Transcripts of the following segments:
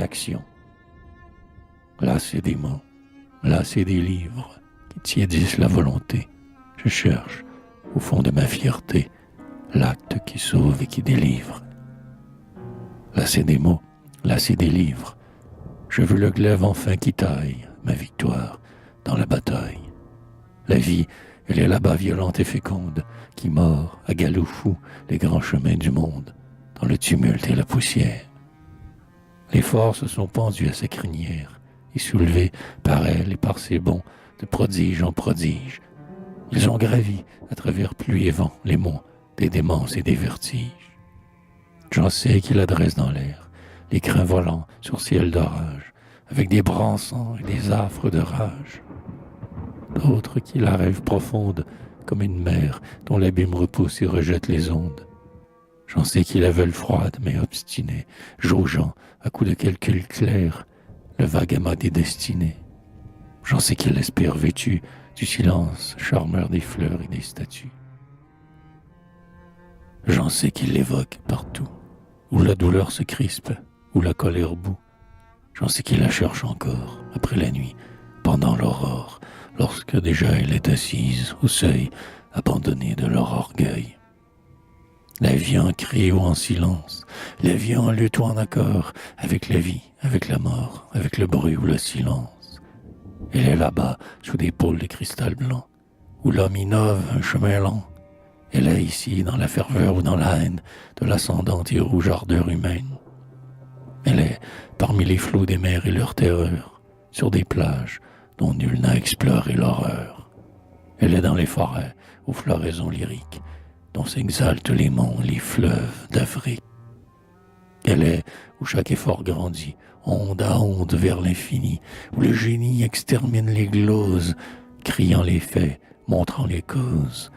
l'action. Là, c'est des mots, là, c'est des livres qui tiédissent la volonté. Je cherche, au fond de ma fierté, l'acte qui sauve et qui délivre. Là, c'est des mots, là, c'est des livres. Je veux le glaive enfin qui taille ma victoire dans la bataille. La vie, elle est là-bas violente et féconde, qui mord à galop fou les grands chemins du monde, dans le tumulte et la poussière. Les forces sont pendues à sa crinière, et soulevés par elle et par ses bonds, de prodige en prodige. Ils ont gravi, à travers pluie et vent, les monts des démences et des vertiges. J'en sais qu'il adresse dans l'air les crins volants sur ciel d'orage, avec des bransants et des affres de rage. D'autres qui la rêvent profonde, comme une mer dont l'abîme repousse et rejette les ondes. J'en sais qui la veulent froide mais obstinée, jaugeant, à coups de calcul clair, le vague amas des destinées. J'en sais qui l'espèrent vêtue du silence, charmeur des fleurs et des statues. J'en sais qui l'évoquent partout, où la douleur se crispe, où la colère bout. J'en sais qui la cherche encore, après la nuit, pendant l'aurore, lorsque déjà elle est assise au seuil, abandonnée de leur orgueil. La vie en cri ou en silence, la vie en lutte ou en accord, avec la vie, avec la mort, avec le bruit ou le silence. Elle est là-bas, sous des pôles de cristal blanc, où l'homme innove un chemin lent. Elle est ici, dans la ferveur ou dans la haine de l'ascendante et rouge ardeur humaine. Elle est parmi les flots des mers et leur terreur, sur des plages dont nul n'a exploré l'horreur. Elle est dans les forêts, aux floraisons lyriques, dont s'exaltent les monts, les fleuves d'Afrique. Elle est où chaque effort grandit, onde à onde vers l'infini, où le génie extermine les gloses, criant les faits, montrant les causes,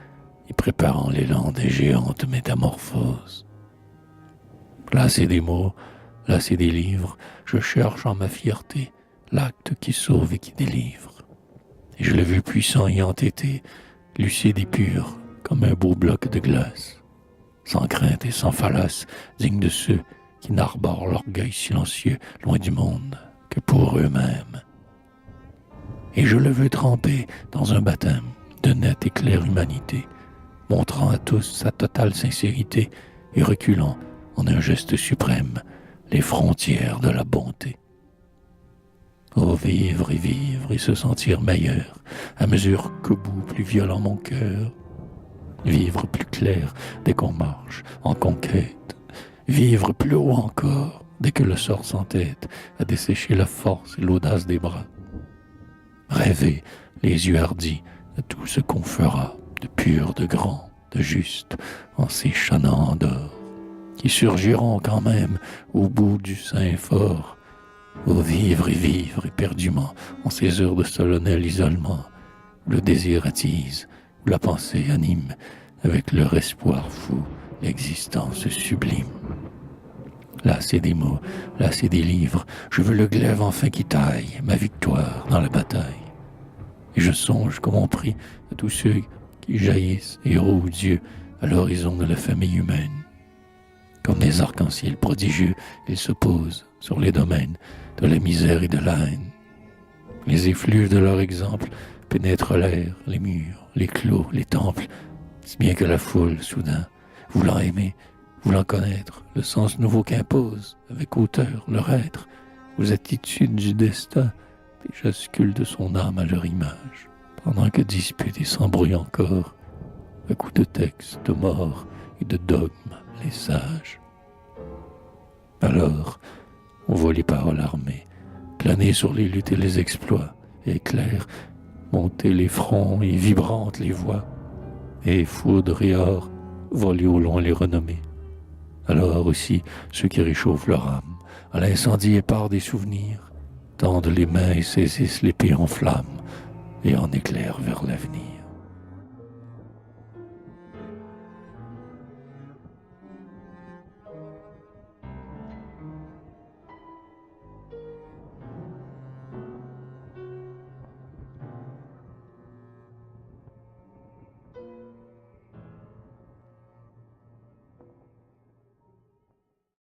et préparant l'élan des géantes métamorphoses. Là, c'est des mots, là, c'est des livres, je cherche en ma fierté l'acte qui sauve et qui délivre. Et je le veux puissant et entêté, lucide et pur, comme un beau bloc de glace, sans crainte et sans fallace, digne de ceux qui n'arborent l'orgueil silencieux loin du monde que pour eux-mêmes. Et je le veux tremper dans un baptême de nette et claire humanité, montrant à tous sa totale sincérité et reculant en un geste suprême les frontières de la bonté. Oh, vivre et se sentir meilleur, à mesure qu'au bout plus violent mon cœur. Vivre plus clair dès qu'on marche en conquête. Vivre plus haut encore dès que le sort s'entête à dessécher la force et l'audace des bras. Rêver, les yeux hardis, de tout ce qu'on fera, de pur, de grand, de juste, en ces chanants d'or, qui surgiront quand même au bout du sein fort. Oh, vivre éperdument en ces heures de solennel isolement, où le désir attise, où la pensée anime, avec leur espoir fou, l'existence sublime. Là, c'est des mots, là, c'est des livres, je veux le glaive enfin qui taille ma victoire dans la bataille. Et je songe comme on prie à tous ceux qui jaillissent, héros ou dieux, à l'horizon de la famille humaine. Comme des arcs-en-ciel prodigieux, ils se posent sur les domaines de la misère et de la haine. Les effluves de leur exemple pénètrent l'air, les murs, les clos, les temples, si bien que la foule, soudain, voulant aimer, voulant connaître le sens nouveau qu'impose, avec hauteur, leur être, aux attitudes du destin, déjà sculptent son âme à leur image, pendant que disputent et s'embrouillent encore, à coups de textes, de morts et de dogmes, les sages. Alors, on voit les paroles armées, planer sur les luttes et les exploits, éclairs, monter les fronts et vibrantes les voix, et foudre et or, voler au loin les renommées. Alors aussi, ceux qui réchauffent leur âme, à l'incendie épars des souvenirs, tendent les mains et saisissent l'épée en flamme, et en éclairent vers l'avenir.